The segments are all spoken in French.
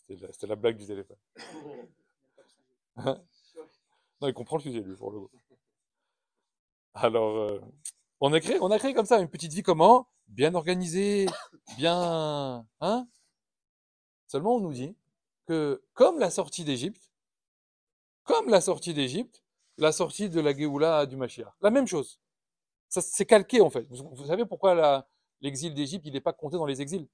C'était la blague du téléphone. Non, il comprend le sujet, lui, pour le coup. Alors, on a créé comme ça une petite vie comment? Bien organisée, bien, hein? Seulement, on nous dit que comme la sortie d'Égypte, la sortie de la Géoula du Mashiach, la même chose. Ça, c'est calqué, en fait. Vous savez pourquoi l'exil d'Égypte, il n'est pas compté dans les exils?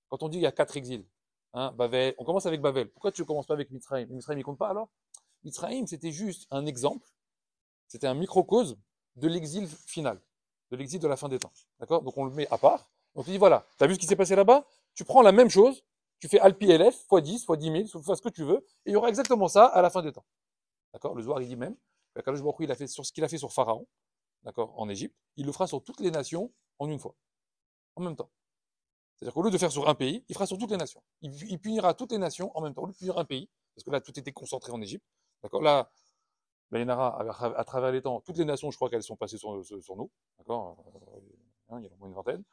Quand on dit il y a 4 exils, hein, Bavel, on commence avec Bavel. Pourquoi tu ne commences pas avec Mitzrayim? Mitzrayim, il compte pas alors? Mitzrayim, c'était juste un exemple, c'était un microcosme de l'exil final, de l'exil de la fin des temps. D'accord? Donc on le met à part. Donc tu dis voilà, tu as vu ce qui s'est passé là-bas? Tu prends la même chose, tu fais Alpi LF, fois 10, fois 10 000, fois ce que tu veux, et il y aura exactement ça à la fin des temps. D'accord? Le Zohar, il dit même, qu'Akadosh Baruch Hu, il a fait sur ce qu'il a fait sur Pharaon, d'accord, en Égypte, il le fera sur toutes les nations en une fois, en même temps. C'est-à-dire qu'au lieu de faire sur un pays, il fera sur toutes les nations. Il punira toutes les nations en même temps. Au lieu de punir un pays, parce que là, tout était concentré en Égypte, d'accord? Là, il y en aura à travers les temps, toutes les nations, je crois qu'elles sont passées sur nous, d'accord? Il y en a au moins une vingtaine,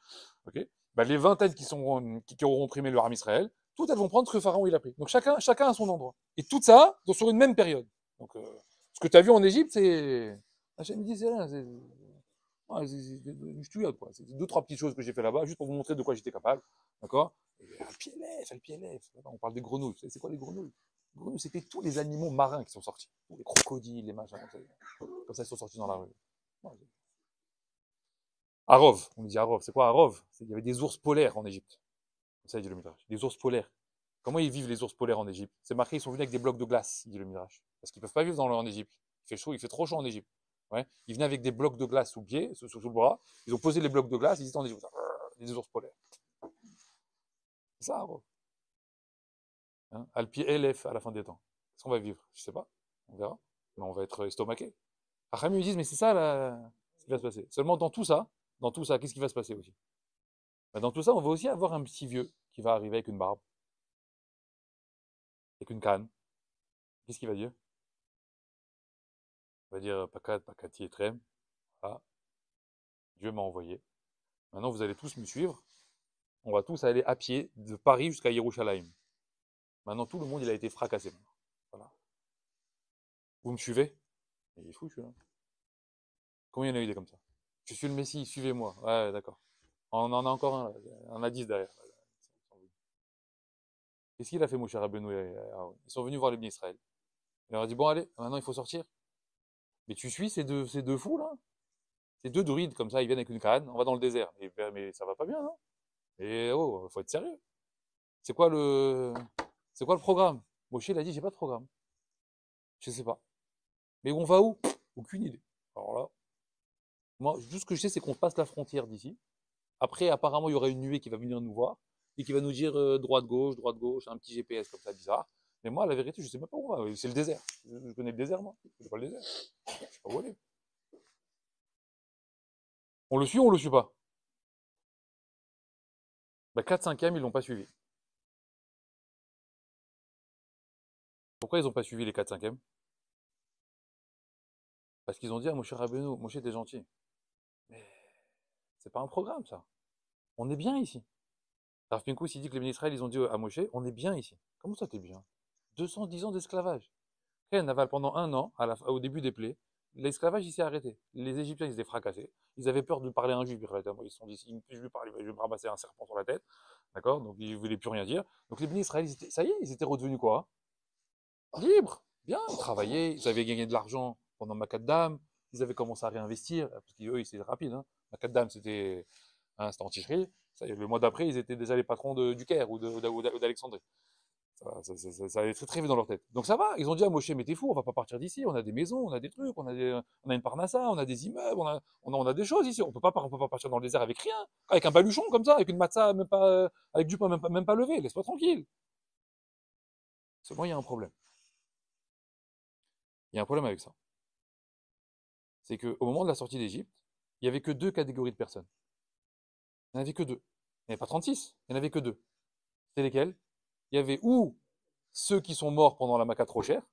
ok? Bah, les vingtaines qui auront opprimé le Ham Israël, toutes elles vont prendre ce que Pharaon il a pris. Donc chacun à son endroit. Et tout ça sur une même période. Donc, ce que tu as vu en Égypte, c'est. Hachem dit, c'est rien. C'est une ch'touillotte, quoi. C'est deux, trois petites choses que j'ai fait là-bas, juste pour vous montrer de quoi j'étais capable. D'accord? LPLF. On parle des grenouilles. C'est quoi les grenouilles? Les grenouilles, c'était tous les animaux marins qui sont sortis. Les crocodiles, les machins. Comme ça, ils sont sortis dans la rue. Arov, on dit Arov. C'est quoi Arov? Il y avait des ours polaires en Égypte. Comme ça, il dit le Midrash. Des ours polaires. Comment ils vivent les ours polaires en Égypte? C'est marqué, ils sont venus avec des blocs de glace, il dit le Midrash. Parce qu'ils ne peuvent pas vivre en Égypte. Il fait chaud, il fait trop chaud en Égypte. Ouais. Ils venaient avec des blocs de glace sous le pied, sous le bras. Ils ont posé les blocs de glace, ils étaient en Égypte. Des ours polaires. C'est ça, Arov. Hein, Alpi LF à la fin des temps. Qu'est-ce qu'on va vivre? Je sais pas. On verra. Mais on va être estomaqué. Rachamim, ils disent, mais c'est ça ce qui va se passer. Seulement dans tout ça, qu'est-ce qui va se passer aussi? Bah, dans tout ça, on va aussi avoir un petit vieux qui va arriver avec une barbe, avec une canne. Qu'est-ce qu'il va dire? Il va dire Pakat, Pakati et Trem. Voilà, Dieu m'a envoyé. Maintenant, vous allez tous me suivre. On va tous aller à pied de Paris jusqu'à Yerushalayim. Maintenant, tout le monde, il a été fracassé. Voilà. Vous me suivez? Il est fou, celui-là. Combien il y en a eu des comme ça? Je suis le Messie, suivez-moi. Ouais, d'accord. On en a encore un, là. On en a 10 derrière. Qu'est-ce qu'il a fait, mon cher Rabbeinu et Aaron? Ils sont venus voir les bénis Israël. Il leur a dit, bon, allez, maintenant, il faut sortir. Mais tu suis ces deux fous, là? Ces deux druides, comme ça, ils viennent avec une canne, on va dans le désert. Mais ça va pas bien, non? Et oh, faut être sérieux. C'est quoi le, c'est quoi le programme? Moshe, il a dit, j'ai pas de programme. Je sais pas. Mais on va où? Aucune idée. Alors là, moi, tout ce que je sais, c'est qu'on passe la frontière d'ici. Après, apparemment, il y aura une nuée qui va venir nous voir et qui va nous dire droite, gauche, un petit GPS comme ça bizarre. Mais moi, la vérité, je sais même pas où on va. C'est le désert. Je connais le désert, moi. Je connais pas le désert. Je sais pas où aller. On le suit ou on le suit pas? Bah, 4 5 ils l'ont pas suivi. Pourquoi ils ont pas suivi les 4 5? Parce qu'ils ont dit à Moshe Rabbeinu, Moshe, t'es gentil. Mais c'est pas un programme, ça. On est bien ici. Rav Pinkus, il dit que les ministres, ils ont dit à Moshe, on est bien ici. Comment ça, t'es bien? 210 ans d'esclavage. Ken Naval, pendant un an, au début des plaies, l'esclavage, il s'est arrêté. Les Égyptiens, ils étaient fracassés. Ils avaient peur de parler à un juif. Ils se sont dit, si je lui parle, je vais me ramasser un serpent sur la tête. D'accord? Donc, ils ne voulaient plus rien dire. Donc, les ministres, ça y est, ils étaient redevenus quoi? Libres. Bien. Ils travaillaient. Ils avaient gagné de l'argent pendant Macadam. Ils avaient commencé à réinvestir. Parce qu'eux, c'était rapide. Hein. Macadam, c'était anti-Israël. Le mois d'après, ils étaient déjà les patrons du Caire ou d'Alexandrie. Ça allait très très vite dans leur tête. Donc ça va, ils ont dit à Moshe, mais t'es fou, on va pas partir d'ici, on a des maisons, on a des trucs, on a une parnassa, on a des immeubles, on a des choses ici, on peut pas partir dans le désert avec rien, avec un baluchon comme ça, avec une matzah, même pas, avec du pain même pas levé, laisse-moi tranquille. Seulement, il y a un problème. Il y a un problème avec ça. C'est qu'au moment de la sortie d'Égypte, il y avait que deux catégories de personnes. Il n'y en avait que deux. Il n'y avait pas 36, il n'y en avait que deux. C'était lesquels? Il y avait ou ceux qui sont morts pendant la Maca trop chère,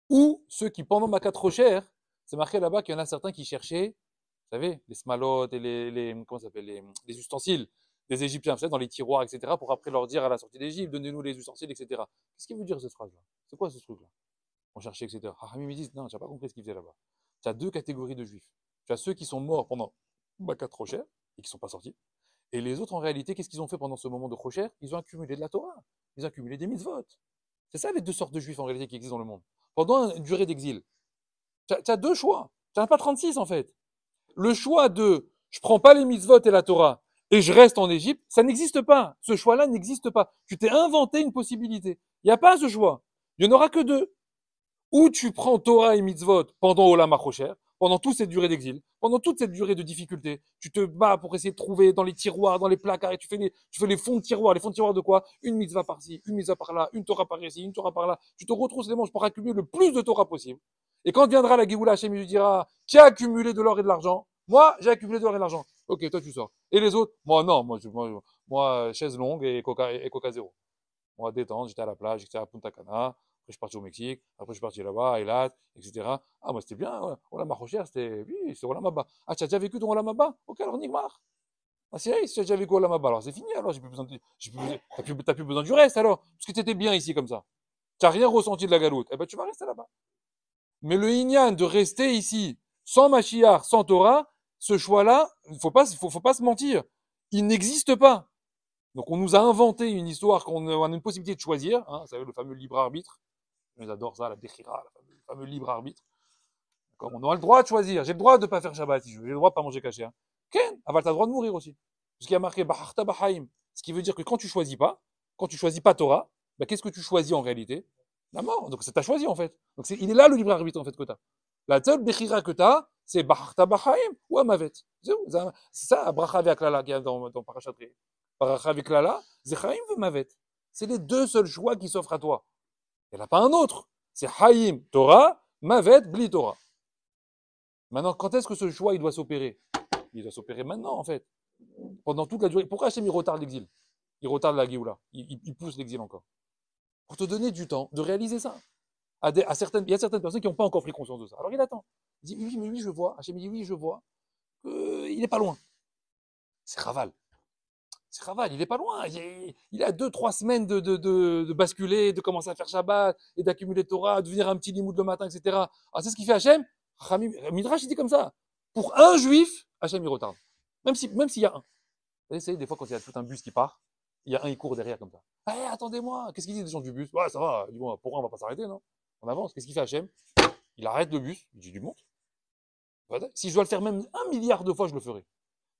ou ceux qui, pendant Makat Rocher, c'est marqué là-bas qu'il y en a certains qui cherchaient, vous savez, les smalotes et comment ça s'appelle, les ustensiles des Égyptiens, vous savez, dans les tiroirs, etc., pour après leur dire à la sortie d'Égypte, donnez-nous les ustensiles, etc. Qu'est-ce qu'il veut dire cette phrase-là? C'est quoi ce truc-là? On cherchait, etc. Ah, mais ils me disent, non, tu n'as pas compris ce qu'ils faisaient là-bas. Tu as deux catégories de juifs. Tu as ceux qui sont morts pendant Makat Rocher et qui ne sont pas sortis. Et les autres, en réalité, qu'est-ce qu'ils ont fait pendant ce moment de Rocher? Ils ont accumulé de la Torah. Ils ont accumulé des mitzvot. C'est ça les deux sortes de juifs en réalité qui existent dans le monde. Pendant une durée d'exil, tu as deux choix. Tu n'en as pas 36 en fait. Le choix de je prends pas les mitzvot et la Torah et je reste en Égypte, ça n'existe pas. Ce choix-là n'existe pas. Tu t'es inventé une possibilité. Il n'y a pas ce choix. Il n'y en aura que deux. Ou tu prends Torah et mitzvot pendant Olam HaChocher, pendant toute cette durée d'exil, pendant toute cette durée de difficulté, tu te bats pour essayer de trouver dans les tiroirs, dans les placards, et tu fais les fonds de tiroirs. Les fonds de tiroirs de quoi? Une mitzvah par-ci, une mitzvah par-là, une Torah par-ici, une Torah par-là. Tu te retrousses les manches pour accumuler le plus de Torah possible. Et quand viendra la Géoula, Hachem lui dira, qui a accumulé de l'or et de l'argent? Moi, j'ai accumulé de l'or et de l'argent. Ok, toi tu sors. Et les autres? Moi, non, moi, chaise longue et coca zéro. Moi, détente, j'étais à la plage, j'étais à Punta Cana, après je suis parti au Mexique, après je suis parti là-bas, à Eilat, etc. Ah, moi c'était bien, Olam HaChocher, c'était Olam Haba. Ah, tu as déjà vécu ton Olam Haba? Ok, alors Nigmar. Ah, c'est vrai, si tu as déjà vécu Olam Haba, alors c'est fini, alors t'as plus besoin du reste, alors, parce que tu étais bien ici comme ça. Tu n'as rien ressenti de la galoute, eh ben tu vas rester là-bas. Mais le Inyan de rester ici, sans Mashiach, sans Torah, ce choix-là, faut pas se mentir, il n'existe pas. Donc on nous a inventé une histoire qu'on a une possibilité de choisir, hein, vous savez, le fameux libre arbitre. Ils adorent ça, la Bechira, le fameux libre arbitre. Comme on aura le droit de choisir. J'ai le droit de ne pas faire Shabbat si je veux. J'ai le droit de ne pas manger caché. Hein. Ken, aval, t'as le droit de mourir aussi. Ce qui a marqué Baharta Bahaim. Ce qui veut dire que quand tu choisis pas Torah, bah, qu'est-ce que tu choisis en réalité? La mort. Donc c'est t'as choisi en fait. Donc il est là le libre arbitre en fait que t'as. La seule Bechira que t'as, c'est Baharta Bahaim ou Amavet. C'est ça, Bracha avec Lala qui est dans Parashat Ré. Bracha avec Lala, Zechaim ou Mavet. C'est les deux seuls choix qui s'offrent à toi. Il n'y en a pas un autre. C'est Haïm, Torah, Mavet, Bli Torah. Maintenant, quand est-ce que ce choix il doit s'opérer? Il doit s'opérer maintenant, en fait. Pendant toute la durée. Pourquoi Hachem il retarde l'exil? Il retarde la Géoula. Il pousse l'exil encore. Pour te donner du temps de réaliser ça. Il y a certaines personnes qui n'ont pas encore pris conscience de ça. Alors il attend. Il dit oui, mais oui, je vois. Hachem dit oui, je vois. Il n'est pas loin. C'est Raval. C'est Raval, il n'est pas loin. Il a 2-3 semaines de basculer, de commencer à faire Shabbat et d'accumuler Torah, de venir un petit limoud le matin, etc. Alors c'est ce qu'il fait Hachem. Midrash, il dit comme ça. Pour un juif, Hachem, il retarde. Même s'il y a un. Vous savez, des fois, quand il y a tout un bus qui part, il y a un, il court derrière comme ça. Hey, attendez-moi. Qu'est-ce qu'ils disent les gens du bus? Ouais, ça va. Dis-moi, pour un, on va pas s'arrêter, non? On avance. Qu'est-ce qu'il fait Hachem? Il arrête le bus. Il dit du monde. Si je dois le faire même 1 milliard de fois, je le ferai.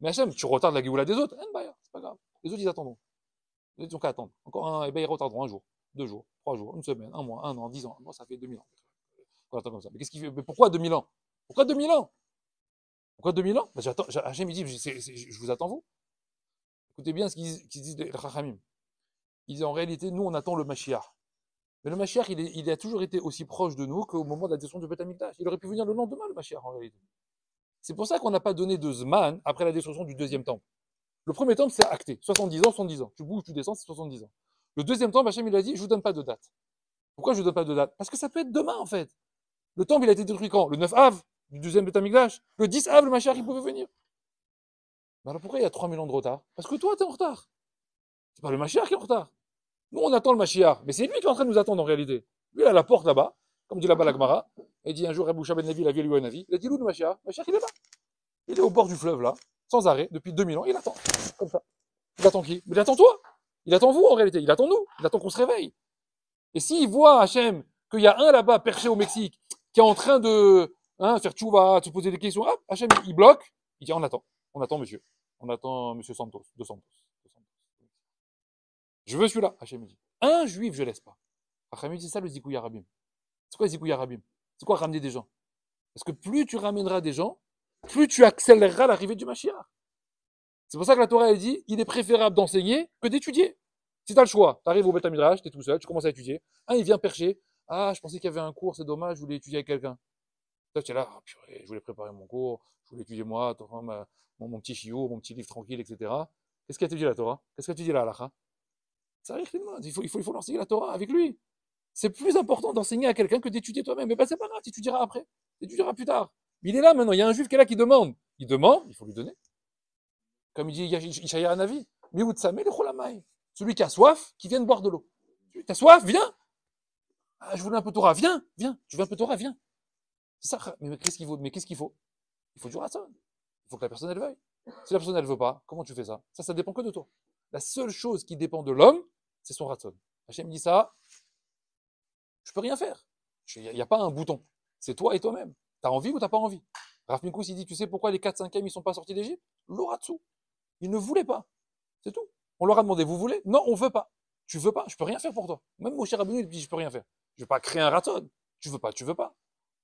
Mais Hachem, tu retardes la Géoula des autres, c'est pas grave. Les autres, ils attendront. Les autres, ils ont qu'à attendre. Encore un, et ben ils retarderont 1 jour, 2 jours, 3 jours, 1 semaine, 1 mois, 1 an, 10 ans. Moi, ça fait 2000 ans. On attend comme ça. Mais qu'est-ce qu'il fait? Mais pourquoi 2000 ans? Pourquoi 2000 ans? Pourquoi 2000 ans? Ben, Hachem, il dit, je vous attends vous. Écoutez bien ce qu'ils disent les Chachamim. Ils disent en réalité, nous, on attend le Mashiach. Mais le Mashiach, il a toujours été aussi proche de nous qu'au moment de la destruction du Beth Amikdash. Il aurait pu venir le lendemain, le Mashiach, en réalité. C'est pour ça qu'on n'a pas donné de Zman après la destruction du deuxième temple. Le premier temple, c'est acté. 70 ans, 70 ans. Tu bouges, tu descends, c'est 70 ans. Le deuxième temple, Hachem, il a dit, je vous donne pas de date. Pourquoi je vous donne pas de date? Parce que ça peut être demain, en fait. Le temple, il a été détruit quand? Le 9 Av, du deuxième Beth Amikdash. Le 10 Av, le Mashiach, il pouvait venir. Mais alors pourquoi il y a 3000 ans de retard? Parce que toi, tu es en retard. C'est pas le Mashiach qui est en retard. Nous, on attend le Mashiach. Mais c'est lui qui est en train de nous attendre, en réalité. Lui, il a la porte là-bas, comme dit là-bas la Gemara. Il dit un jour, Rabbi Ben Navi, la vieille Navi. Il a dit, où le Mashiach? Le Mashiach, il est là. Il est au bord du fleuve, là, sans arrêt, depuis 2000 ans. Il attend. Comme ça. Il attend qui? Mais il attend toi. Il attend vous, en réalité. Il attend nous. Il attend qu'on se réveille. Et s'il voit, Hachem, qu'il y a un là-bas, perché au Mexique, qui est en train de faire tchouva, de se poser des questions, hop, Hachem, il bloque. Il dit, on attend. On attend, monsieur. On attend monsieur Santos. De Santos. Je veux celui-là, Hachem dit. Un juif, je laisse pas. Hachem dit ça, le Zikouya Rabim. C'est quoi le Zikouya Rabim? C'est quoi ramener des gens? Parce que plus tu ramèneras des gens, plus tu accéléreras l'arrivée du Mashiach. C'est pour ça que la Torah, elle dit, il est préférable d'enseigner que d'étudier. Si tu as le choix, tu arrives au Beth Midrash, tu es tout seul, tu commences à étudier. Un, il vient percher. Ah, je pensais qu'il y avait un cours, c'est dommage, je voulais étudier avec quelqu'un. Toi, tu es là, ah, purée, je voulais préparer mon cours, je voulais étudier moi, mon petit chiot, mon petit livre tranquille, etc. Qu'est-ce qu'a dit la Torah? Qu'est-ce que tu dis là, Halakha? Ça arrive, il faut l'enseigner la Torah avec lui. C'est plus important d'enseigner à quelqu'un que d'étudier toi-même. Mais ben, c'est pas grave, tu étudieras après. Tu étudieras plus tard. Mais il est là maintenant, il y a un juif qui est là qui demande. Il demande, il faut lui donner. Comme il dit Ishaïa Hanavi, Miout Samé, le Cholamai. Celui qui a soif, qui vient de boire de l'eau. T'as soif, viens. Ah, je voulais un peu Torah, viens, viens. Tu veux un peu Torah, viens. C'est ça, mais qu'est-ce qu'il faut? Mais qu'est-ce qu'il faut? Il faut du ratson. Il faut que la personne, elle veuille. Si la personne, elle veut pas, comment tu fais ça? Ça dépend que de toi. La seule chose qui dépend de l'homme, c'est son ratson. Hachem dit ça, je peux rien faire. Il n'y a pas un bouton. C'est toi et toi-même. T'as envie ou t'as pas envie? Rav Minkus, il dit, tu sais pourquoi les 4/5e, ils sont pas sortis d'Égypte? L'oratsu. Ils ne voulaient pas. C'est tout. On leur a demandé, vous voulez? Non, on veut pas. Tu veux pas? Je peux rien faire pour toi. Même Moshe Rabbeinu, il dit, je peux rien faire. Je vais pas créer un raton. Tu veux pas, tu veux pas.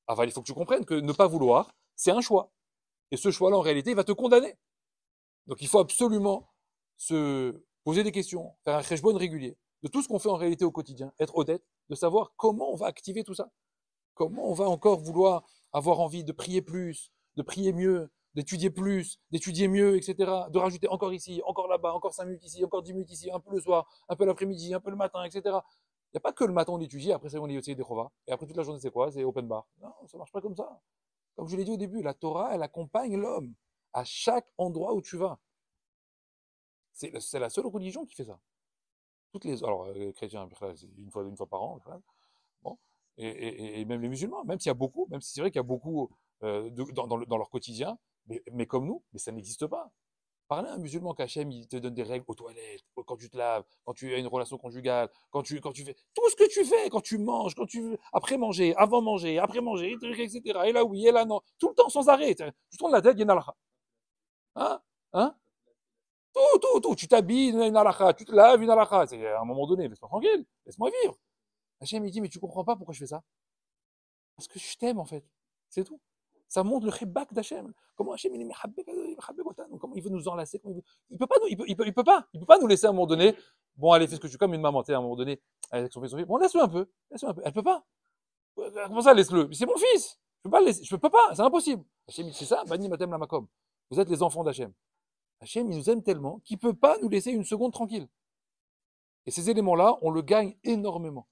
Enfin, il faut que tu comprennes que ne pas vouloir, c'est un choix. Et ce choix-là, en réalité, il va te condamner. Donc, il faut absolument se poser des questions, faire un cheshbon régulier de tout ce qu'on fait en réalité au quotidien, être honnête, de savoir comment on va activer tout ça. Comment on va encore vouloir avoir envie de prier plus, de prier mieux, d'étudier plus, d'étudier mieux, etc. De rajouter encore ici, encore là-bas, encore 5 minutes ici, encore 10 minutes ici, un peu le soir, un peu l'après-midi, un peu le matin, etc. Il n'y a pas que le matin on étudie, après ça on est aussi des chovas. Et après toute la journée c'est quoi? C'est open bar. Non, ça marche pas comme ça. Comme je l'ai dit au début, la Torah, elle accompagne l'homme à chaque endroit où tu vas. C'est la seule religion qui fait ça. Toutes les, alors, chrétiens, c'est une fois par an, bon. Et même les musulmans, même s'il y a beaucoup, même si c'est vrai qu'il y a beaucoup dans leur quotidien, mais comme nous, mais ça n'existe pas. Parlez à un musulman qu'Hachem, il te donne des règles aux toilettes, quand tu te laves, quand tu as une relation conjugale, quand tu fais tout ce que tu fais, quand tu manges, quand tu après manger, avant manger, après manger, etc. Et là oui, et là non, tout le temps sans arrêt. Tu tournes la tête, il y a une halakha. Hein? Hein? Tout. Tu t'habilles, une halakha. Tu te laves, une halakha. C'est à un moment donné, laisse-moi tranquille, laisse-moi vivre. Hachem, il dit, mais tu comprends pas pourquoi je fais ça? Parce que je t'aime, en fait. C'est tout. Ça montre le khibak d'Hachem. Comment Hachem, il est comment il veut nous enlacer. Il peut pas, il peut pas nous laisser à un moment donné. Bon, allez, fais ce que tu veux, comme une maman, tu sais, à un moment donné, avec son fils. Bon, laisse-le un peu. Laisse-le un peu. Elle peut pas. Comment ça, laisse-le? C'est mon fils. Je peux pas le laisser. Je peux pas. C'est impossible. Hachem, c'est ça. Bani matem la makom. Vous êtes les enfants d'Hachem. Hachem, il nous aime tellement qu'il peut pas nous laisser une seconde tranquille. Et ces éléments-là, on le gagne énormément.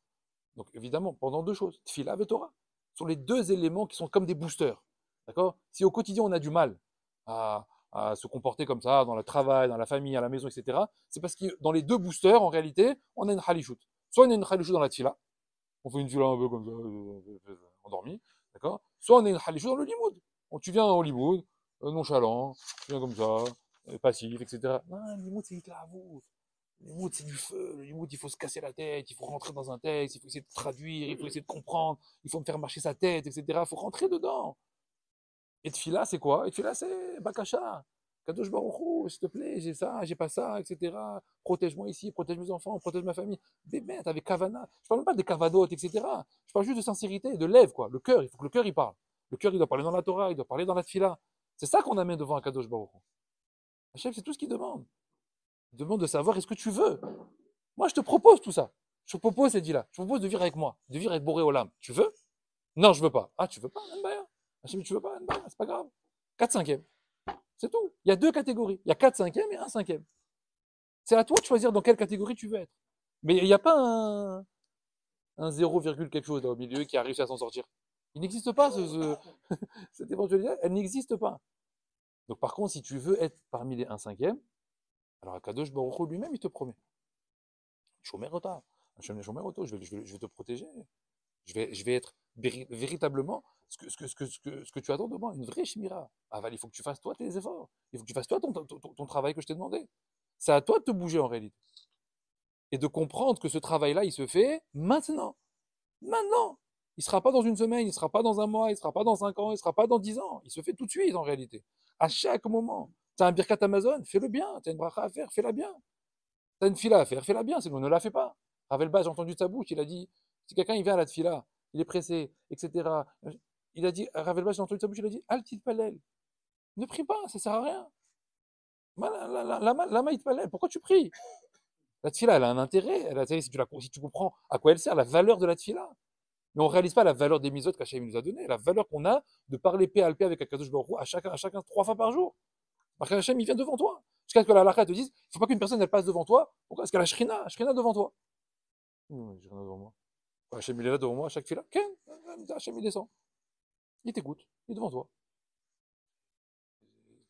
Donc évidemment, pendant deux choses, Tfila et Torah, sont les deux éléments qui sont comme des boosters. D'accord? Si au quotidien on a du mal à se comporter comme ça, dans le travail, dans la famille, à la maison, etc., c'est parce que dans les deux boosters, en réalité, on a une halichut. Soit on a une halichut dans la Tfila, on fait une Tfila un peu comme ça, endormi, d'accord? Soit on a une halichut dans le limoud. Tu viens au limoud, nonchalant, tu viens comme ça, passif, etc. Non, le limoud, c'est vous. Le limoud, c'est du feu. Le limoud, il faut se casser la tête, il faut rentrer dans un texte, il faut essayer de traduire, il faut essayer de comprendre, il faut me faire marcher sa tête, etc. Il faut rentrer dedans. Et Tfila, c'est quoi? Et Tfila, c'est Bakasha. Kadosh Baruch Hu, s'il te plaît, j'ai ça, j'ai pas ça, etc. Protège-moi ici, protège mes enfants, protège ma famille. Des bêtes avec Kavana. Je parle même pas des Kavadotes, etc. Je parle juste de sincérité, de lèvres, quoi. Le cœur, il faut que le cœur, il parle. Le cœur, il doit parler dans la Torah, il doit parler dans la Tfila. C'est ça qu'on amène devant un Kadosh Baruch Hu. Hachem, c'est tout ce qu'il demande. Il demande de savoir est-ce que tu veux. Moi, je te propose tout ça. Je te propose cette vie-là. Je te propose de vivre avec moi, de vivre avec Boré Olam. Tu veux? Non, je veux pas. Ah, tu veux pas? N'baya. Hachem, tu veux pas? N'baya, c'est pas grave. 4/5e. C'est tout. Il y a deux catégories. Il y a 4/5e et 1/5e. C'est à toi de choisir dans quelle catégorie tu veux être. Mais il n'y a pas un 0, quelque chose là au milieu qui a réussi à s'en sortir. Il n'existe pas cette éventualité. Elle n'existe pas. Donc par contre, si tu veux être parmi les 1/5e, alors Akadosh Baruch Hu lui-même, il te promet. Shomer Ota. Je vais te protéger. Je vais être véritablement ce que tu attends de moi, une vraie chimira. Ah, il faut que tu fasses toi tes efforts. Il faut que tu fasses toi ton travail que je t'ai demandé. C'est à toi de te bouger en réalité. Et de comprendre que ce travail-là, il se fait maintenant. Maintenant. Il ne sera pas dans une semaine, il ne sera pas dans un mois, il ne sera pas dans 5 ans, il ne sera pas dans 10 ans. Il se fait tout de suite en réalité. À chaque moment. Tu as un birkat Amazon, fais-le bien. Tu as une bracha à faire, fais-la bien. Tu as une fila à faire, fais-la bien, sinon ne la fais pas. Ravel Bas, j'ai entendu de sa bouche, il a dit, si quelqu'un il vient à la fila, il est pressé, etc. Il a dit, Ravel Bas, j'ai entendu de sa bouche, il a dit, Altit Palel, ne prie pas, ça sert à rien. La maït Palel, pourquoi tu pries? La tfila, elle a un intérêt, si tu comprends à quoi elle sert, la valeur de la tfila. Mais on ne réalise pas la valeur des misotes qu'Hachem nous a donné, la valeur qu'on a de parler paix à paix avec Akadosh Baruch Hu à chacun 3 fois par jour. Parce qu'Hachem, il vient devant toi. Jusqu'à ce que la halakha te dise, il ne faut pas qu'une personne elle passe devant toi. Pourquoi? Parce qu'elle a Shrina devant toi. J'ai rien devant moi. Hachem, il est là devant moi à chaque fila. Ken, Hachem, il descend. Il t'écoute. Il est devant toi.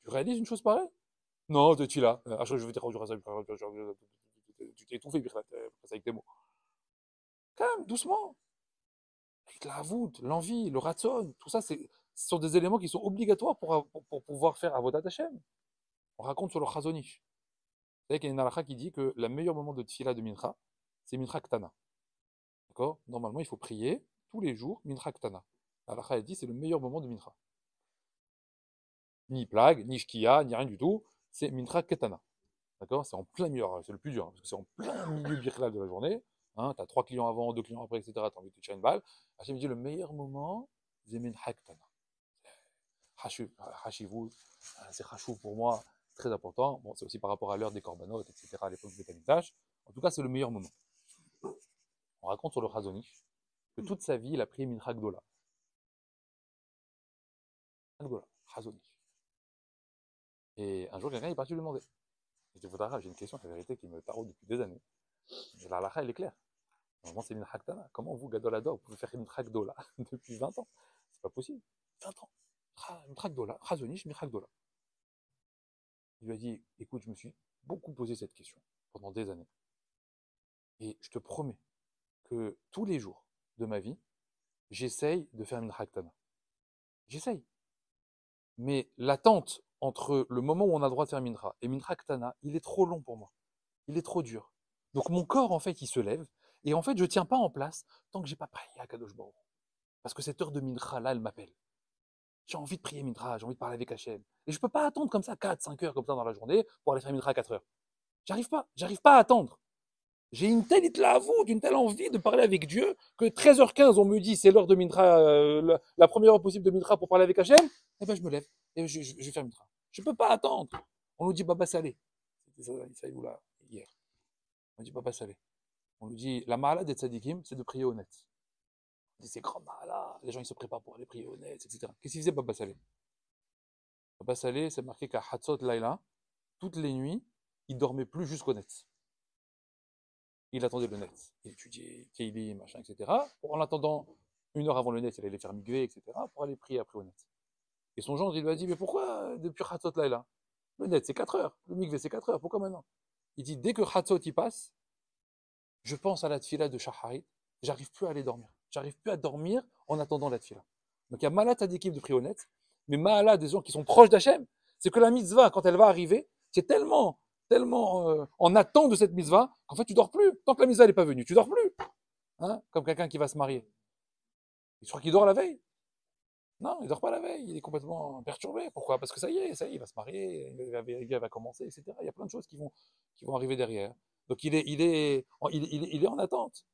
Tu réalises une chose pareille? Non, tu là. Je vais dire, tu t'es étouffé, avec tes mots. Calme, doucement. La voûte, l'envie, le ratson, tout ça, ce sont des éléments qui sont obligatoires pour pouvoir faire Avodat Hashem. On raconte sur le Chazonish. Vous savez qu'il y a une halakha qui dit que le meilleur moment de tfila de Mincha, c'est Mincha Ktana. D'accord? Normalement, il faut prier tous les jours Mincha Ktana. La halakha, elle dit c'est le meilleur moment de Mincha. Ni plague, ni shkia, ni rien du tout. C'est Mincha Ketana. D'accord? C'est en plein milieu. C'est le plus dur, parce que c'est en plein milieu birklal de la journée. Hein, tu as 3 clients avant, 2 clients après, etc. Tu as envie de te tirer une balle. Hachem me dit le meilleur moment, c'est Mincha Ktana. Hashivou, c'est Hachou pour moi, très important. Bon, c'est aussi par rapport à l'heure des corbanotes, etc. à l'époque du Betamikdash. En tout cas, c'est le meilleur moment. On raconte sur le Chazonish que toute sa vie, il a prié Mincha Gdola. Gdola, Chazonish. Et un jour, quelqu'un est parti lui demander. Je dis, j'ai une question, la vérité, qui me taraude depuis des années. Et la halakha, elle est claire. Normalement, c'est Mincha Ktana. Comment vous, Gadolada, vous pouvez faire Mincha Gdola depuis 20 ans? C'est pas possible. 20 ans. Mincha Gdola, Chazonish, Mincha Gdola. Il lui a dit, écoute, je me suis beaucoup posé cette question pendant des années. Et je te promets que tous les jours de ma vie, j'essaye de faire Mincha Ktana. J'essaye. Mais l'attente entre le moment où on a le droit de faire Mincha et Mincha Ktana, il est trop long pour moi. Il est trop dur. Donc mon corps, en fait, il se lève. Et en fait, je ne tiens pas en place tant que je n'ai pas prié à Kadosh Baruch. Parce que cette heure de Mincha, là, elle m'appelle. J'ai envie de prier Mincha, j'ai envie de parler avec Hachem. Et je ne peux pas attendre comme ça 4, 5 heures comme ça dans la journée pour aller faire Mincha à 4 heures. J'arrive pas à attendre. J'ai une telle itlaavout, une telle envie de parler avec Dieu que 13h15, on me dit c'est l'heure de Mincha, la première heure possible de Mincha pour parler avec Hachem. Eh ben je me lève et je vais faire Mincha. Je ne peux pas attendre. On nous dit Baba Salé. C'était ça, là, hier. On nous dit Baba Salé. On nous dit la mahala des tzadikim, c'est de prier honnête. On dit c'est grand mahala, les gens ils se préparent pour aller prier honnête, etc. Qu'est-ce qu'il faisait Baba Salé? Baba Salé, c'est marqué qu'à Hatzot Laila, toutes les nuits, il dormait plus jusqu'au net. Il attendait le net. Il étudiait Keili, machin, etc. En attendant, 1 heure avant le net, il allait faire migvé, etc. pour aller prier après au net. Et son gendre, il lui a dit, mais pourquoi depuis Hatzot Laila? Le net, c'est 4 heures. Le migvé, c'est 4 heures. Pourquoi maintenant? Il dit, dès que Hatzot y passe, je pense à la tfila de Shacharit, j'arrive plus à aller dormir. J'arrive plus à dormir en attendant la tfila. Donc il y a malade d'équipe de prier au net, mais malade des gens qui sont proches d'Hachem, c'est que la mitzvah, quand elle va arriver, c'est tellement en attente de cette mitzvah qu'en fait tu dors plus. Tant que la mitzvah n'est pas venue, tu dors plus. Hein, comme quelqu'un qui va se marier. Je crois qu'il dort la veille. Non, il dort pas la veille, il est complètement perturbé. Pourquoi? Parce que ça y est, il va se marier, il va commencer, etc. Il y a plein de choses qui vont arriver derrière. Donc il est en attente.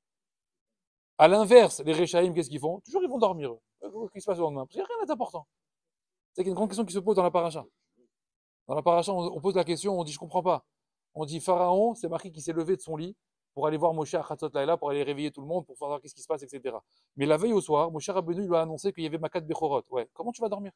À l'inverse, les Réchaïm, qu'est-ce qu'ils font? Toujours ils vont dormir. Qu'est-ce qui se passe le lendemain? Parce qu'il n'y a rien d'important. C'est une grande question qui se pose dans la paracha. Dans la paracha, on pose la question, on dit je comprends pas. On dit Pharaon, c'est marqué qu'il s'est levé de son lit pour aller voir Moshe à Khatzot Laïla, pour aller réveiller tout le monde, pour savoir qu'est-ce qui se passe, etc. Mais la veille au soir, Moshe Rabbeinu lui a annoncé qu'il y avait Makat Bechorot. Ouais, comment tu vas dormir?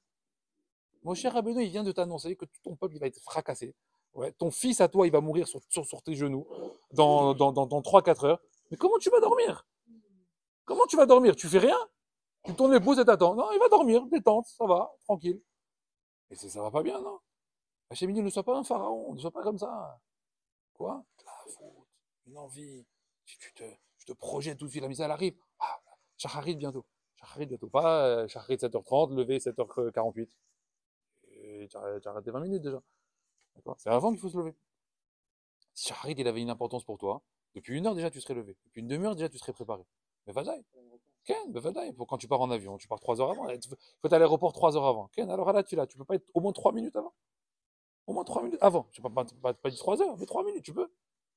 Moshe Rabbeinu, il vient de t'annoncer que tout ton peuple il va être fracassé. Ouais, ton fils à toi, il va mourir sur tes genoux dans 3-4 heures. Mais comment tu vas dormir? Comment tu vas dormir? Tu fais rien? Tu tournes les pouces et t'attends. Non, il va dormir, détente, ça va, tranquille. Et ça va pas bien, non? Hachem dit, ne sois pas un pharaon, ne sois pas comme ça. Quoi? La faute, une envie. Si tu te projettes tout de suite, la mise elle arrive. Ah, Shacharit bientôt. Shacharit bientôt. Pas Shacharit 7h30, lever 7h48. Tu as raté 20 minutes déjà. C'est avant qu'il faut se lever. Si Shacharit il avait une importance pour toi, depuis 1 heure déjà tu serais levé. Depuis une demi-heure déjà tu serais préparé. Mais vas-y. Ken, bevadaï, quand tu pars en avion, tu pars 3 heures avant. Il faut être à l'aéroport 3 heures avant. Ken, alors là, tu peux pas être au moins 3 minutes avant. Au moins 3 minutes avant. Je ne pas dit 3 heures, mais 3 minutes, tu peux.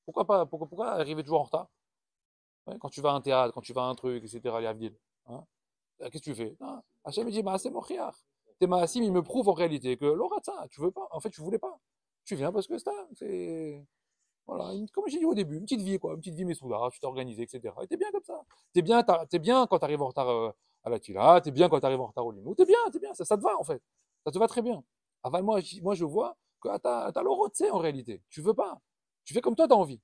Pourquoi pas? Pourquoi arriver toujours en retard? Ouais, quand tu vas à un théâtre, quand tu vas à un truc, etc., à Yavdil. Hein, qu'est-ce que tu fais? Hachem me dit, c'est mon chiach. Tes maasim, il me prouve en réalité que l'oratza, tu veux pas. En fait, tu voulais pas. Tu viens parce que c'est. Voilà, comme j'ai dit au début, une petite vie, quoi, une petite vie Messouda, tu t'es organisé, etc. Et t'es bien comme ça. T'es bien quand t'arrives en retard à la Tila, t'es bien quand t'arrives en retard au Limo, t'es bien, ça te va en fait. Ça te va très bien. Avant, moi, je vois que t'as l'oro, tu sais, en réalité. Tu veux pas. Tu fais comme toi, t'as envie.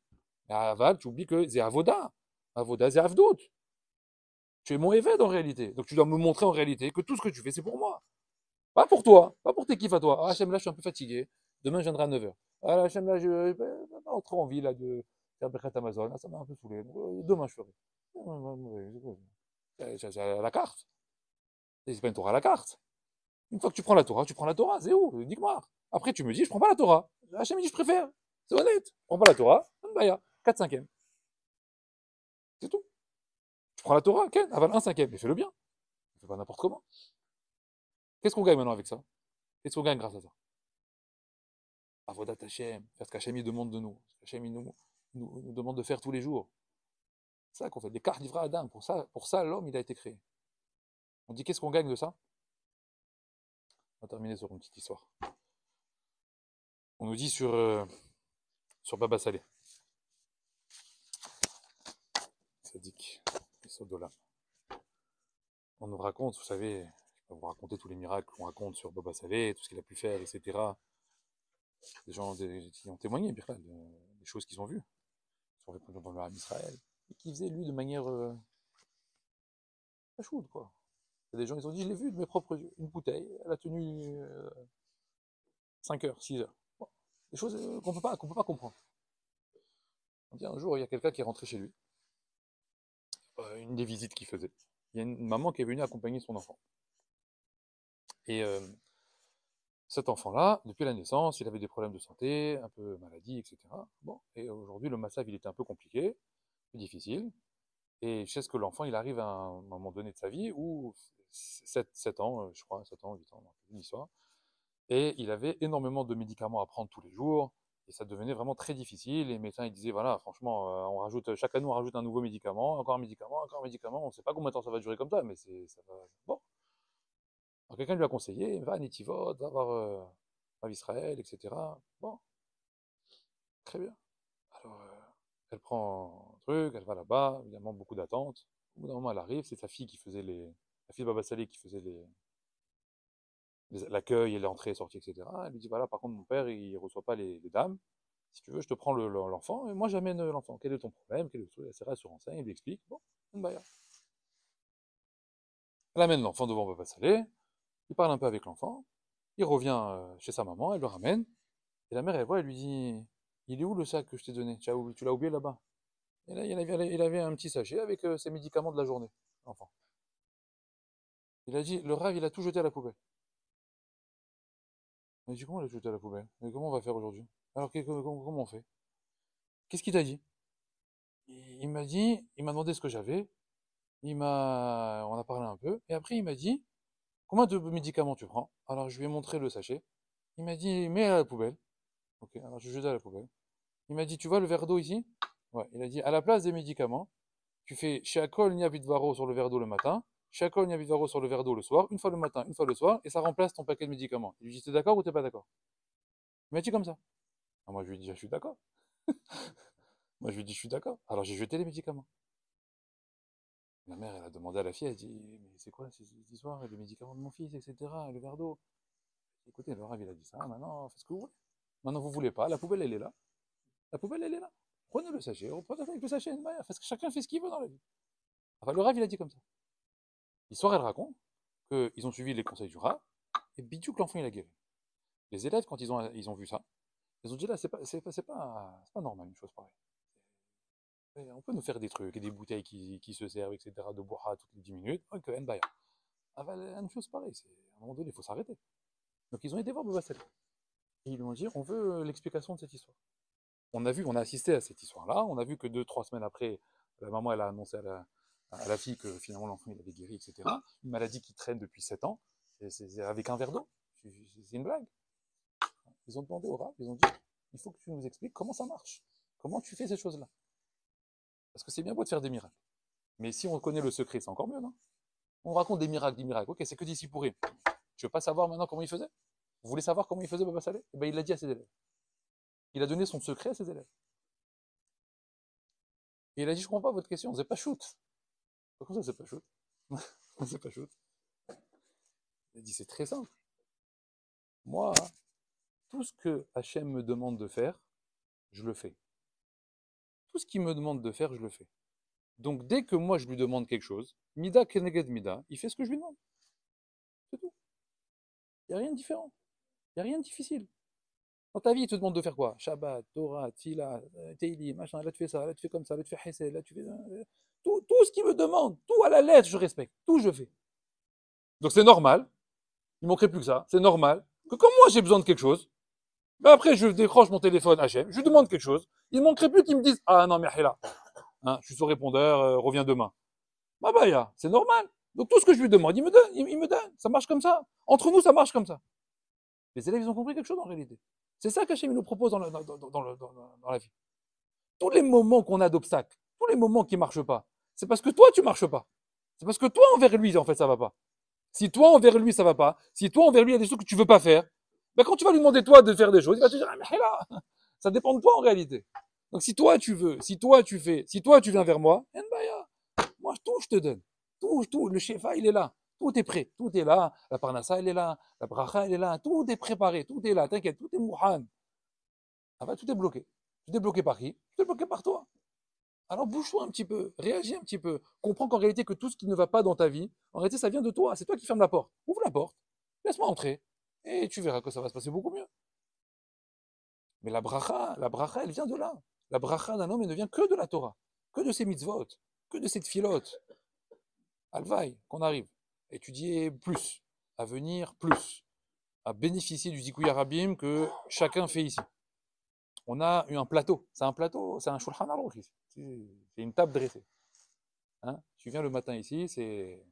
Mais à Aval, tu oublies que c'est Avoda. Avoda, c'est Avdout. Tu es mon évêque en réalité. Donc tu dois me montrer en réalité que tout ce que tu fais, c'est pour moi. Pas pour toi, pas pour tes kiffs à toi. Ah, Hachem, là, je suis un peu fatigué. Demain, je viendrai à 9h. Ah, la chaîne là, je n'ai pas trop envie là, de faire Birkat Amazon. Là, ça m'a un peu saoulé. Demain, je ferai. C'est à la carte. C'est pas une Torah à la carte. Une fois que tu prends la Torah, c'est où? Dis-moi. Après, tu me dis, je prends pas la Torah. Hachem me dit, je préfère. C'est honnête. Je prends pas la Torah. Baya. 4 cinquièmes. C'est tout. Tu prends la Torah, Ken, avale 1 cinquième. Mais fais-le bien. Fais pas n'importe comment. Qu'est-ce qu'on gagne maintenant avec ça? Qu'est-ce qu'on gagne grâce à ça? Avodat Hachem. Faire ce qu'Hachem il demande de nous. Ce qu'Hachem il nous demande de faire tous les jours. C'est ça qu'on fait. Des cartes livrées à Adam. Pour ça, l'homme, il a été créé. On dit, qu'est-ce qu'on gagne de ça? On va terminer sur une petite histoire. On nous dit sur Baba Saleh. Sadique. Sodolam. On nous raconte, vous savez, je vais pas vous raconter tous les miracles qu'on raconte sur Baba Saleh, tout ce qu'il a pu faire, etc. Des gens qui ont témoigné, des choses qu'ils ont vues, sur dans le Israël, et qui faisaient lui de manière pas chaude, quoi. Il y a des gens, ils ont dit, je l'ai vu de mes propres yeux, une bouteille, elle a tenu 5 heures, 6 heures. Bon, des choses qu'on peut pas comprendre. On dit un jour, il y a quelqu'un qui est rentré chez lui, une des visites qu'il faisait. Il y a une maman qui est venue accompagner son enfant. Et cet enfant-là, depuis la naissance, il avait des problèmes de santé, un peu maladie, etc. Bon, et aujourd'hui, le massav, il était un peu compliqué, plus difficile. Et je sais ce que l'enfant, il arrive à un moment donné de sa vie où 7 ans, je crois, 7 ans, 8 ans, une histoire. Et il avait énormément de médicaments à prendre tous les jours. Et ça devenait vraiment très difficile. Et les médecins, ils disaient, voilà, franchement, chaque année, on rajoute un nouveau médicament, encore un médicament, encore un médicament. On ne sait pas combien de temps ça va durer comme ça, mais ça va. Bon. Alors quelqu'un lui a conseillé, va à Netivot, va voir Rav Israël, etc. Bon, très bien. Alors, elle prend un truc, elle va là-bas, évidemment, beaucoup d'attentes. Au bout d'un moment, elle arrive, c'est sa fille qui faisait la fille de Baba Saleh qui faisait l'accueil et l'entrée et sortie, etc. Elle lui dit, voilà, par contre, mon père, il ne reçoit pas les dames. Si tu veux, je te prends l'enfant et moi, j'amène l'enfant. Quel est ton problème? Quel est le truc? Elle se renseigne, elle lui explique. Bon, une baïa. Elle amène l'enfant devant Baba Saleh, il parle un peu avec l'enfant, il revient chez sa maman, elle le ramène, et la mère, elle voit, elle lui dit, il est où le sac que je t'ai donné? Tu l'as oublié là-bas. Et là, il avait un petit sachet avec ses médicaments de la journée, l'enfant. Il a dit, le rave, il a tout jeté à la poubelle. Il a dit, comment il a tout jeté à la poubelle? Mais comment on va faire aujourd'hui? Alors, comment on fait? Qu'est-ce qu'il t'a dit? Il m'a dit, il m'a demandé ce que j'avais, on a parlé un peu, et après il m'a dit, combien de médicaments tu prends? Alors je lui ai montré le sachet. Il m'a dit, mets à la poubelle. Ok, alors je jeté à la poubelle. Il m'a dit, tu vois le verre d'eau ici? Ouais, il a dit, à la place des médicaments, tu fais Sheakol Niavitvaro sur le verre d'eau le matin, Sheakol Niavitvaro sur le verre d'eau le soir, une fois le matin, une fois le soir, et ça remplace ton paquet de médicaments. Il lui dit, t'es d'accord ou t'es pas d'accord? Il m'a dit comme ça. Ah, moi je lui ai dit, je suis d'accord. Moi je lui ai dit, je suis d'accord. Alors j'ai jeté les médicaments. La mère, elle a demandé à la fille, elle dit, mais c'est quoi ces histoires, les médicaments de mon fils, etc., le verre d'eau? Écoutez, le rave, il a dit ça, maintenant, faites ce que vous voulez. Maintenant, vous voulez pas, la poubelle, elle est là. La poubelle, elle est là. Prenez le sachet, reprenez avec le sachet, parce que chacun fait ce qu'il veut dans la vie. Enfin, le rave, il a dit comme ça. L'histoire, elle raconte qu'ils ont suivi les conseils du rave, et bidou que l'enfant, il a guéri. Les élèves, quand ils ont vu ça, ils ont dit là, c'est pas normal, une chose pareille. On peut nous faire des trucs, et des bouteilles qui se servent, etc., de boire toutes les 10 minutes, ok, Nbaya. Une chose pareille, à un moment donné, il faut s'arrêter. Donc ils ont été voir Baba Saleh. Et ils lui ont dit, on veut l'explication de cette histoire. On a assisté à cette histoire-là, on a vu que 2, 3 semaines après, la maman, elle a annoncé à la fille que finalement l'enfant, il avait guéri, etc. Une maladie qui traîne depuis 7 ans, c'est avec un verre d'eau. C'est une blague. Ils ont demandé au rab, ils ont dit, il faut que tu nous expliques comment ça marche. Comment tu fais ces choses-là? Parce que c'est bien beau de faire des miracles. Mais si on connaît le secret, c'est encore mieux, non? On raconte des miracles, des miracles. Ok, c'est que d'ici pour rire. Tu veux pas savoir maintenant comment il faisait? Vous voulez savoir comment il faisait Baba Saleh? Eh ben, il l'a dit à ses élèves. Il a donné son secret à ses élèves. Et il a dit, je comprends pas votre question, c'est pas shoot. Comment ça, c'est pas shoot? C'est pas shoot. Il a dit, c'est très simple. Moi, tout ce que Hachem me demande de faire, je le fais. Tout ce qu'il me demande de faire, je le fais. Donc, dès que moi, je lui demande quelque chose, Mida Keneged Mida, il fait ce que je lui demande. C'est tout. Il n'y a rien de différent. Il n'y a rien de difficile. Dans ta vie, il te demande de faire quoi? Shabbat, Torah, Tfila, Teili, machin, là tu fais ça, là tu fais comme ça, là tu fais Hesed, là tu fais... tout ce qu'il me demande, tout à la lettre, je respecte, tout je fais. Donc c'est normal, il manquerait plus que ça, c'est normal, que quand moi j'ai besoin de quelque chose, ben après je décroche mon téléphone HM, je lui demande quelque chose, il manquerait plus qu'il me dise, ah non mais là, hein, je suis sur répondeur, reviens demain. Bah c'est normal. Donc tout ce que je lui demande, il me donne, il me donne, ça marche comme ça. Entre nous, ça marche comme ça. Les élèves, ils ont compris quelque chose en réalité. C'est ça qu'Hachem nous propose dans la vie. Tous les moments qu'on a d'obstacles, tous les moments qui ne marchent pas, c'est parce que toi, tu ne marches pas. C'est parce que toi, envers lui, en fait, ça ne va pas. Si toi, envers lui, ça ne va pas, si toi, envers lui, il y a des choses que tu ne veux pas faire, ben quand tu vas lui demander, toi, de faire des choses, il va te dire, ah, mais là, ça dépend de toi en réalité. Donc si toi, tu veux, si toi, tu fais, si toi, tu viens vers moi, moi, tout, je te donne. Tout, le shefa, il est là. Tout est prêt, tout est là. La parnassa, elle est là. La bracha, elle est là. Tout est préparé, tout est là. T'inquiète, tout est mouhan. Ah bah, tout est bloqué. Tout est bloqué par qui? Tout est bloqué par toi. Alors bouge-toi un petit peu, réagis un petit peu. Comprends qu'en réalité, que tout ce qui ne va pas dans ta vie, en réalité, ça vient de toi. C'est toi qui fermes la porte. Ouvre la porte, laisse-moi entrer. Et tu verras que ça va se passer beaucoup mieux. Mais la bracha, elle vient de là. La bracha d'un homme, elle ne vient que de la Torah, que de ses mitzvot, que de ses tfilotes. Alvaï, qu'on arrive à étudier plus, à venir plus, à bénéficier du Zikouya Rabim que chacun fait ici. On a eu un plateau, c'est un Shulchan Aruch ici, c'est une table dressée. Hein, tu viens le matin ici, c'est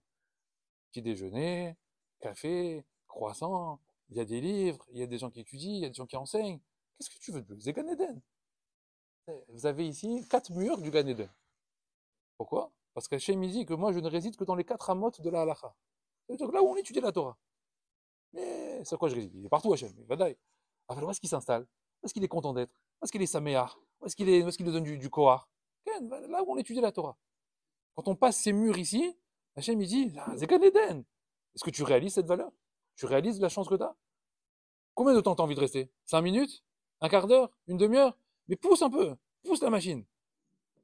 petit déjeuner, café, croissant, il y a des livres, il y a des gens qui étudient, il y a des gens qui enseignent. Qu'est-ce que tu veux de plus? C'est Gan Eden. Vous avez ici 4 murs du Gan Eden. Pourquoi? Parce qu'Hachem dit que moi je ne réside que dans les 4 amotes de la halacha. C'est-à-dire là où on étudie la Torah. Mais c'est quoi je réside? Il est partout Hachem, Vadaï. Alors où est-ce qu'il s'installe? Où est-ce qu'il est content d'être? Où est-ce qu'il est saméach? Où est-ce qu'il nous donne du kohar? Là où on étudie la Torah. Quand on passe ces murs ici, Hachem il dit, c'est Gan Eden. Est-ce que tu réalises cette valeur? Tu réalises la chance que tu as? Combien de temps tu as envie de rester? 5 minutes? Un quart d'heure? Une demi-heure? Mais pousse un peu, pousse la machine.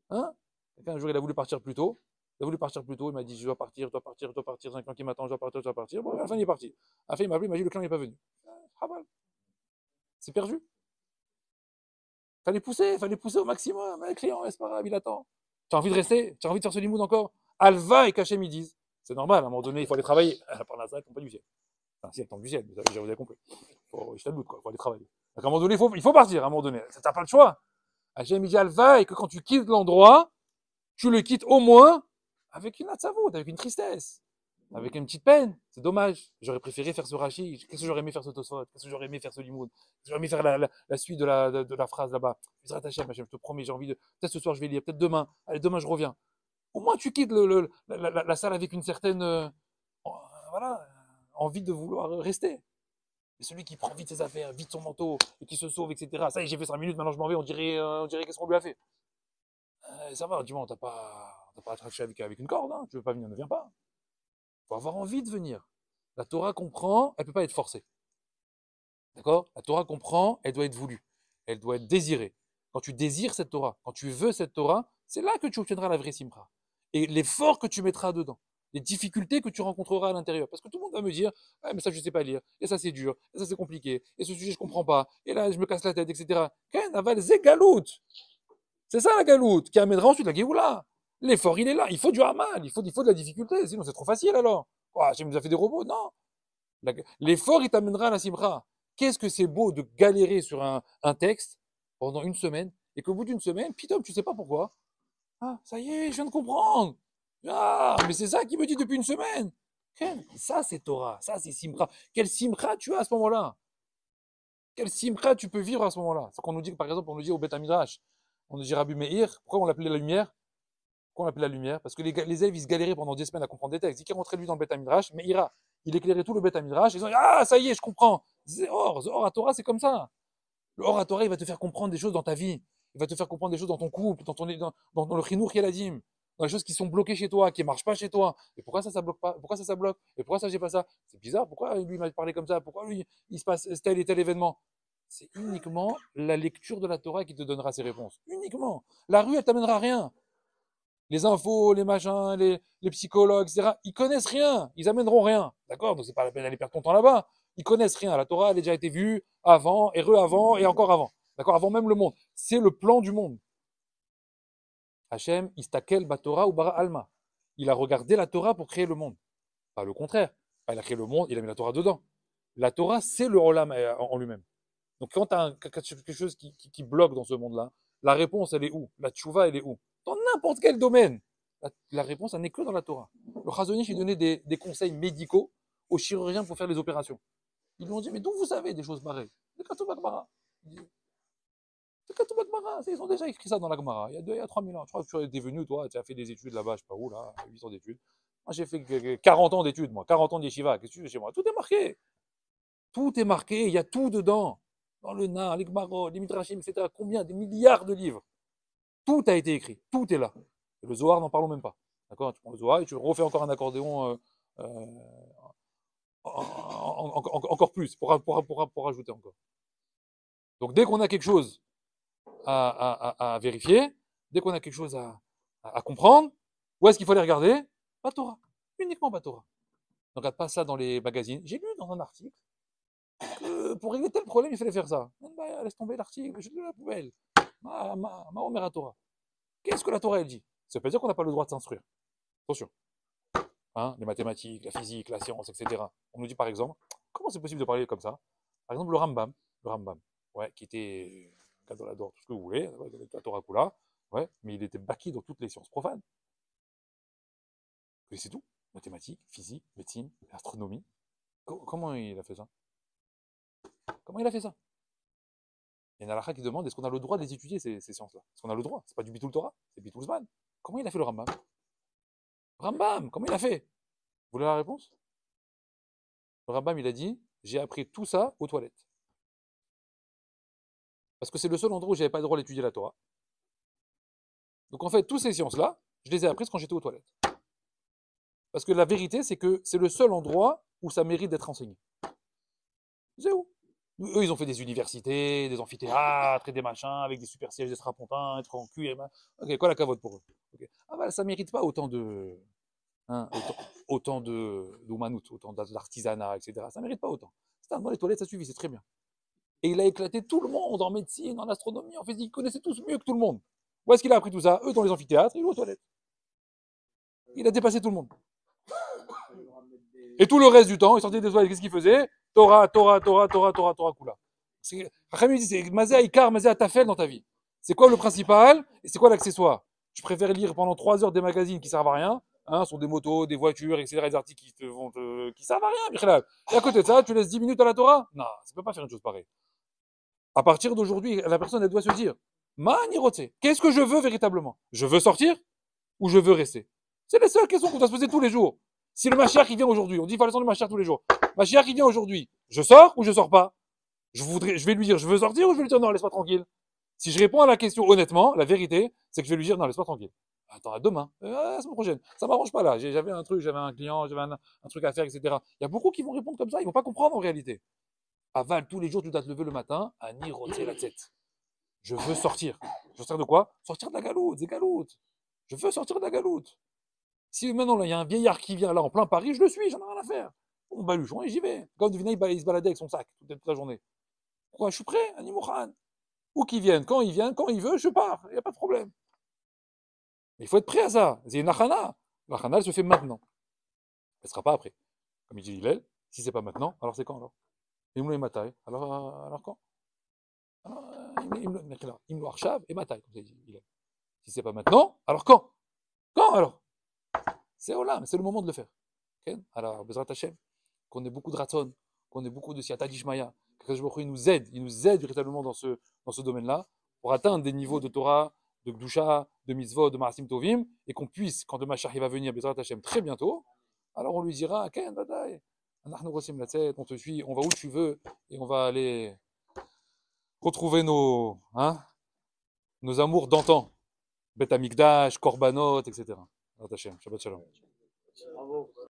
Hein? Un jour, il a voulu partir plus tôt. Il m'a dit, je dois partir, 5 ans qui m'attend, je dois partir. Bon, à la fin, il est parti. À la fin, il m'a appelé, il m'a dit, le client n'est pas venu. C'est perdu. Fallait pousser au maximum. Le client, c'est pas grave, il attend. Tu as envie de rester? Tu as envie de faire ce limoud encore? Alva et Kachem, ils disent. C'est normal, à un moment donné, il faut aller travailler. Par la ZAC, pas du ciel. Enfin, si, elle tombe du ciel, vous avez compris. Je te doute, quoi, il faut aller travailler. Donc, à un moment donné, il faut partir, à un moment donné. Tu n'as pas le choix. Hachem, il dit Alva et que quand tu quittes l'endroit, tu le quittes au moins avec une atzavut, avec une tristesse, avec une petite peine. C'est dommage. J'aurais préféré faire ce Rashi. Qu'est-ce que j'aurais aimé faire ce Tosfot? Qu'est-ce que j'aurais aimé faire ce Limoud? J'aurais aimé faire la suite de la phrase là-bas. Je te promets, j'ai envie de. Peut-être ce soir je vais lire, peut-être demain. Allez, demain je reviens. Au moins tu quittes la salle avec une certaine voilà, envie de vouloir rester. Et celui qui prend vite ses affaires, vite son manteau, et qui se sauve, etc. Ça y est, j'ai fait 5 minutes, maintenant je m'en vais, on dirait qu'est-ce qu'on lui a fait. Ça va, dis-moi, t'as pas attraché avec une corde, hein. Tu veux pas venir, ne viens pas. Faut avoir envie de venir. La Torah comprend, elle peut pas être forcée. D'accord? La Torah comprend, elle doit être voulue. Elle doit être désirée. Quand tu désires cette Torah, quand tu veux cette Torah, c'est là que tu obtiendras la vraie simra. Et l'effort que tu mettras dedans, les difficultés que tu rencontreras à l'intérieur. Parce que tout le monde va me dire, ah, mais ça, je sais pas lire, et ça, c'est dur, et ça, c'est compliqué, et ce sujet, je comprends pas, et là, je me casse la tête, etc. Ken aval ze galout. C'est ça la galoute qui amènera ensuite la Géoula. L'effort, il est là. Il faut du hamal, il faut de la difficulté. Sinon, c'est trop facile alors. Oh, Hachem nous a fait des robots. Non. L'effort, il t'amènera à la simra. Qu'est-ce que c'est beau de galérer sur un texte pendant une semaine et qu'au bout d'une semaine, putain, tu sais pas pourquoi. Ah, ça y est, je viens de comprendre. Ah, mais c'est ça qu'il me dit depuis une semaine. Ça, c'est Torah. Ça, c'est simra. Quelle simra tu as à ce moment-là? Quelle simra tu peux vivre à ce moment-là? C'est qu'on nous dit, par exemple, on nous dit au Beth Midrash, on nous dit Rabbi Meir, pourquoi on l'appelait la lumière? Pourquoi on l'appelait la lumière? Parce que les élèves, ils se galéraient pendant 10 semaines à comprendre des textes. Dès qu'il rentrait lui dans le Beth Midrash, Meira, il éclairait tout le Beth Midrash, ils ont dit, ah, ça y est, je comprends. Or à Torah, c'est comme ça. Le Or à Torah, il va te faire comprendre des choses dans ta vie. Il va te faire comprendre des choses dans ton couple, dans le chinour Yeladim, dans les choses qui sont bloquées chez toi, qui ne marchent pas chez toi. Et pourquoi ça bloque pas? Pourquoi ça bloque? Et pourquoi ça, j'ai pas ça? C'est bizarre. Pourquoi lui, il m'a parlé comme ça? Pourquoi lui, il se passe tel et tel événement? C'est uniquement la lecture de la Torah qui te donnera ces réponses. Uniquement. La rue, elle t'amènera rien. Les infos, les machins, les psychologues, etc., ils connaissent rien. Ils amèneront rien. D'accord? Donc c'est pas la peine d'aller perdre ton temps là-bas. Ils connaissent rien. La Torah, elle a déjà été vue avant, et avant, et encore avant. D'accord? Avant même le monde. C'est le plan du monde. Hachem, istakel batora ou bara alma. Il a regardé la Torah pour créer le monde. Pas le contraire. Il a créé le monde, il a mis la Torah dedans. La Torah, c'est le Olam en lui-même. Donc quand tu as quelque chose qui bloque dans ce monde-là, la réponse, elle est où? La tchouva, elle est où? Dans n'importe quel domaine. La réponse, elle n'est que dans la Torah. Le Chazon Ish, il donnait des conseils médicaux aux chirurgiens pour faire les opérations. Ils lui ont dit, mais d'où vous savez des choses pareilles? C'est Katoub Akbara. C'est Katoub Akbara. Ils ont déjà écrit ça dans la Gemara. Il y a 3000 ans. Je crois que tu es venu, toi, tu as fait des études là-bas, je sais pas où, là, 8 ans d'études. Moi, j'ai fait 40 ans d'études, moi. 40 ans d'yeshiva. Qu'est-ce que tu fais chez moi? Tout est marqué. Tout est marqué. Il y a tout dedans. Dans le Na, les Gmarot, les Midrashim, etc. Combien? Des milliards de livres. Tout a été écrit. Tout est là. Et le Zohar, n'en parlons même pas. D'accord? Tu prends le Zohar et tu refais encore un accordéon encore plus pour ajouter encore. Donc dès qu'on a quelque chose à vérifier, dès qu'on a quelque chose à comprendre, où est-ce qu'il faut aller regarder? Pas Torah. Uniquement pas Torah. Ne regarde pas ça dans les magazines. J'ai lu dans un article que pour régler tel problème, il fallait faire ça. Bah, laisse tomber l'article, jette-le à la poubelle. Ma Omer à Torah. Qu'est-ce que la Torah elle dit? Ça veut pas dire qu'on n'a pas le droit de s'instruire. Attention. Hein, les mathématiques, la physique, la science, etc. On nous dit par exemple, comment c'est possible de parler comme ça? Par exemple, le Rambam, ouais, qui était Gadolador, tout ce que vous voulez, la Torah Kula, ouais, mais il était baki dans toutes les sciences profanes. Et c'est tout. Mathématiques, physique, médecine, astronomie. Comment il a fait ça? Comment il a fait ça? Il y a une halakha qui demande est-ce qu'on a le droit de les étudier, ces sciences-là? Est-ce qu'on a le droit? C'est pas du Bitul Torah, c'est Bitul Zman. Comment il a fait le Rambam? Rambam, comment il a fait? Vous voulez la réponse? Le Rambam, il a dit j'ai appris tout ça aux toilettes. Parce que c'est le seul endroit où j'avais pas le droit d'étudier la Torah. Donc en fait, toutes ces sciences-là, je les ai apprises quand j'étais aux toilettes. Parce que la vérité, c'est que c'est le seul endroit où ça mérite d'être enseigné. C'est où? Eux, ils ont fait des universités, des amphithéâtres et des machins avec des super sièges, des strapontins, être en cul. Ok, quoi la cavote pour eux? Okay. Ah bah ça mérite pas autant de, hein, autant de manout, autant d'artisanat, etc. Ça mérite pas autant. Dans les toilettes, ça suffit, c'est très bien. Et il a éclaté tout le monde en médecine, en astronomie, en physique. Ils connaissaient tous mieux que tout le monde. Où est-ce qu'il a appris tout ça? Eux dans les amphithéâtres, il est aux toilettes. Il a dépassé tout le monde. Et tout le reste du temps, il sortait des toilettes. Qu'est-ce qu'il faisait? Torah, Torah, Torah, Torah, Torah, Torah, Kula. Racham dit c'est Mazé Ikar, Mazé Atafel dans ta vie. C'est quoi le principal et c'est quoi l'accessoire? Tu préfères lire pendant 3 heures des magazines qui servent à rien, hein, sur des motos, des voitures, etc., des articles qui servent à rien, et à côté de ça, tu laisses 10 minutes à la Torah? Non, ça peut pas faire une chose pareille. À partir d'aujourd'hui, la personne, elle doit se dire, Manirote, qu'est-ce que je veux véritablement? Je veux sortir ou je veux rester? C'est les seules questions qu'on doit se poser tous les jours. Si le Mashiach il vient aujourd'hui, on dit il faut descendre le Mashiach tous les jours. Mashiach il vient aujourd'hui, je sors ou je sors pas? Je vais lui dire je veux sortir ou je vais lui dire non, laisse-moi tranquille. Si je réponds à la question honnêtement, la vérité, c'est que je vais lui dire non, laisse-moi tranquille. Attends, à demain, la semaine prochaine. Ça m'arrange pas là. J'avais un truc, j'avais un client, j'avais un truc à faire, etc. Il y a beaucoup qui vont répondre comme ça, ils vont pas comprendre en réalité. Aval, tous les jours, tu dois te lever le matin, à niroter la tête. Je veux sortir. Sortir de quoi? Sortir de la galoute, des galoutes. Je veux sortir de la galoute. Si maintenant, là, il y a un vieillard qui vient là en plein Paris, je le suis, j'en ai rien à faire. Mon baluchon et j'y vais. Quand il se baladait avec son sac toute la journée. Pourquoi? Je suis prêt, Animouchan. Ou qu'il vienne, quand il veut, je pars. Il n'y a pas de problème. Mais il faut être prêt à ça. C'est une achana. L'achana, elle se fait maintenant. Elle ne sera pas après. Comme il dit Hillel, si c'est pas maintenant, alors c'est quand alors? Il me matai. Alors quand? Il me archav et matai, comme ça dit Hillel. Si c'est pas maintenant, alors quand? Quand alors? C'est Olam, c'est le moment de le faire. Okay? Alors, Bezrat Hashem, qu'on ait beaucoup de ratzon, qu'on ait beaucoup de siata d'Ishmaya, que il nous aide véritablement dans ce domaine-là, pour atteindre des niveaux de Torah, de Gdusha, de Mitzvot, de Ma'asim Tovim, et qu'on puisse, quand le Mashiach va venir, Bezrat Hashem, très bientôt, alors on lui dira, Ken, Vadaï, on te suit, on va où tu veux, et on va aller retrouver nos amours d'antan, Bet Amikdash, Korbanot, etc. Bezrat Hashem, Shabbat Shalom.